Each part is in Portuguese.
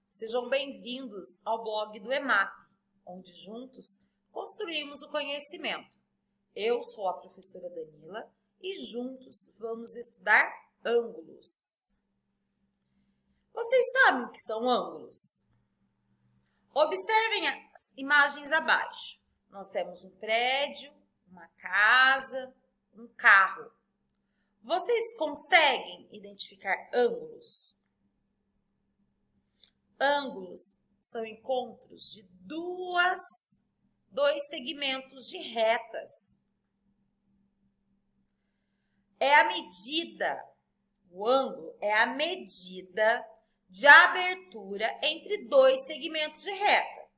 Sejam bem-vindos ao blog do EMAP, onde juntos construímos o conhecimento. Eu sou a professora Danila e juntos vamos estudar ângulos. Vocês sabem o que são ângulos? Observem as imagens abaixo. Nós temos um prédio, uma casa, um carro. Vocês conseguem identificar ângulos? Ângulos são encontros de dois segmentos de retas. O ângulo é a medida de abertura entre dois segmentos de reta.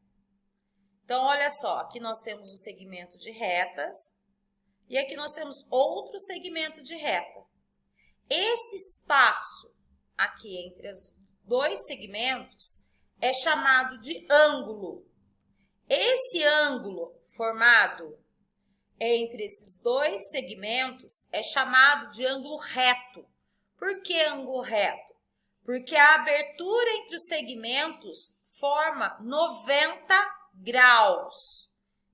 Então, olha só, aqui nós temos um segmento de retas e aqui nós temos outro segmento de reta. Esse espaço aqui entre os dois segmentos é chamado de ângulo. Esse ângulo formado entre esses dois segmentos é chamado de ângulo reto. Por que ângulo reto? Porque a abertura entre os segmentos forma 90 graus.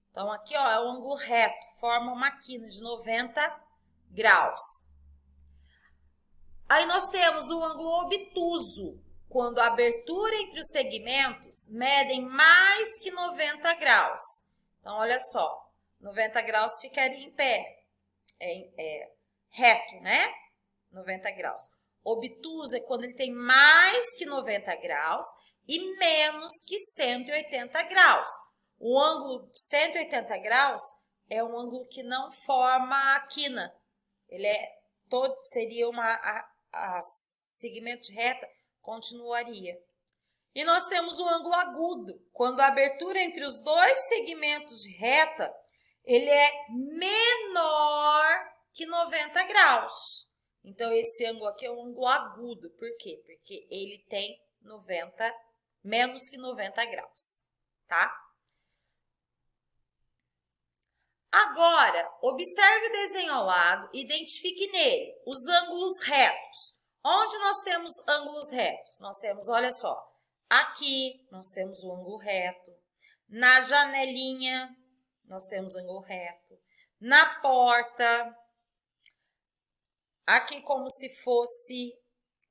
Então, aqui ó, é o ângulo reto, forma uma quina de 90 graus. Aí nós temos o ângulo obtuso, quando a abertura entre os segmentos medem mais que 90 graus. Então, olha só, 90 graus ficaria em pé, reto, né? 90 graus. Obtuso é quando ele tem mais que 90 graus e menos que 180 graus. O ângulo de 180 graus é um ângulo que não forma a quina. Ele seria a segmento de reta continuaria. E nós temos o ângulo agudo, quando a abertura entre os dois segmentos de reta, ele é menor que 90 graus. Então, esse ângulo aqui é um ângulo agudo. Por quê? Porque ele tem menos que 90 graus, tá? Agora, observe o desenho ao lado e identifique nele os ângulos retos. Onde nós temos ângulos retos? Nós temos, olha só, aqui nós temos o ângulo reto. Na janelinha, nós temos ângulo reto. Na porta, aqui como se fosse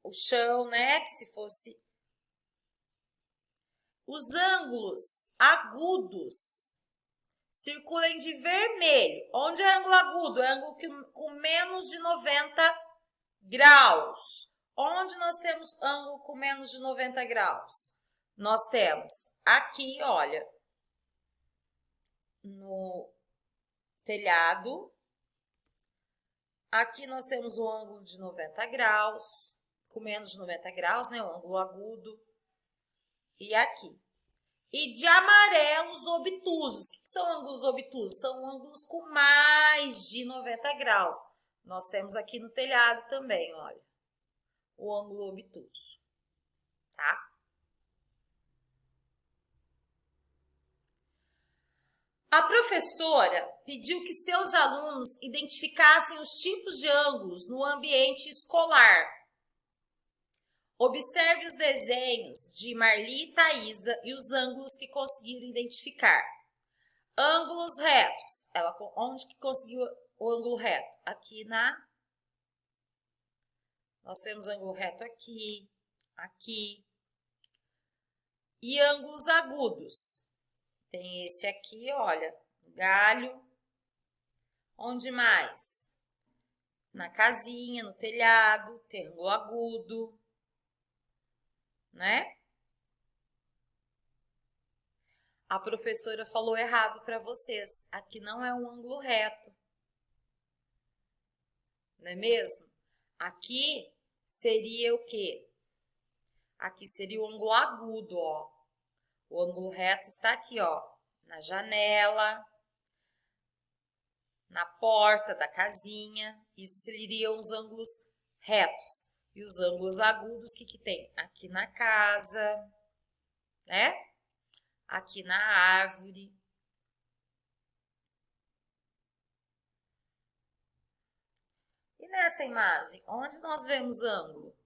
o chão, né? Que se fosse... Os ângulos agudos circulam de vermelho. Onde é ângulo agudo? É ângulo com menos de 90 graus. Onde nós temos ângulo com menos de 90 graus? Nós temos aqui, olha, no telhado. Aqui nós temos o ângulo de 90 graus, com menos de 90 graus, né? O ângulo agudo. E aqui. E de amarelos obtusos. O que são ângulos obtusos? São ângulos com mais de 90 graus. Nós temos aqui no telhado também, olha, o ângulo obtuso, tá? A professora pediu que seus alunos identificassem os tipos de ângulos no ambiente escolar. Observe os desenhos de Marli e Thaisa e os ângulos que conseguiram identificar. Ângulos retos. Onde que conseguiu o ângulo reto? Aqui nós temos ângulo reto aqui, aqui. E ângulos agudos. Tem esse aqui, olha, galho. Onde mais? Na casinha, no telhado, tem ângulo agudo, né? A professora falou errado para vocês. Aqui não é um ângulo reto. Não é mesmo? Aqui seria o quê? Aqui seria o ângulo agudo, ó. O ângulo reto está aqui, ó, na janela, na porta da casinha. Isso seriam os ângulos retos. E os ângulos agudos, o que tem? Aqui na casa, né? Aqui na árvore. E nessa imagem, onde nós vemos ângulo?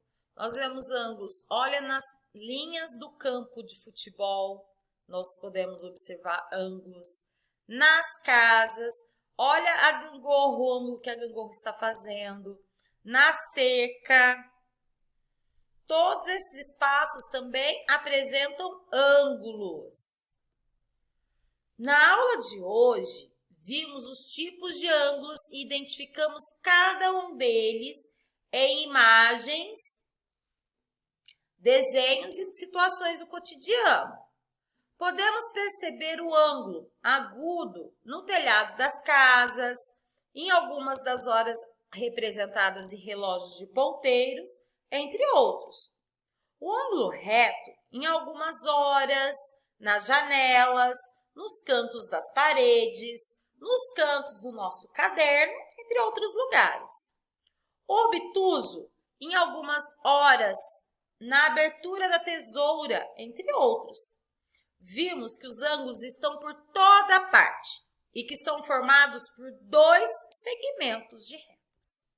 Nós vemos ângulos, olha nas linhas do campo de futebol, nós podemos observar ângulos. Nas casas, olha a gangorra, o ângulo que a gangorra está fazendo. Na cerca, todos esses espaços também apresentam ângulos. Na aula de hoje, vimos os tipos de ângulos e identificamos cada um deles em imagens, desenhos e situações do cotidiano. Podemos perceber o ângulo agudo no telhado das casas, em algumas das horas representadas em relógios de ponteiros, entre outros. O ângulo reto em algumas horas, nas janelas, nos cantos das paredes, nos cantos do nosso caderno, entre outros lugares. O obtuso em algumas horas, na abertura da tesoura, entre outros. Vimos que os ângulos estão por toda parte e que são formados por dois segmentos de retas.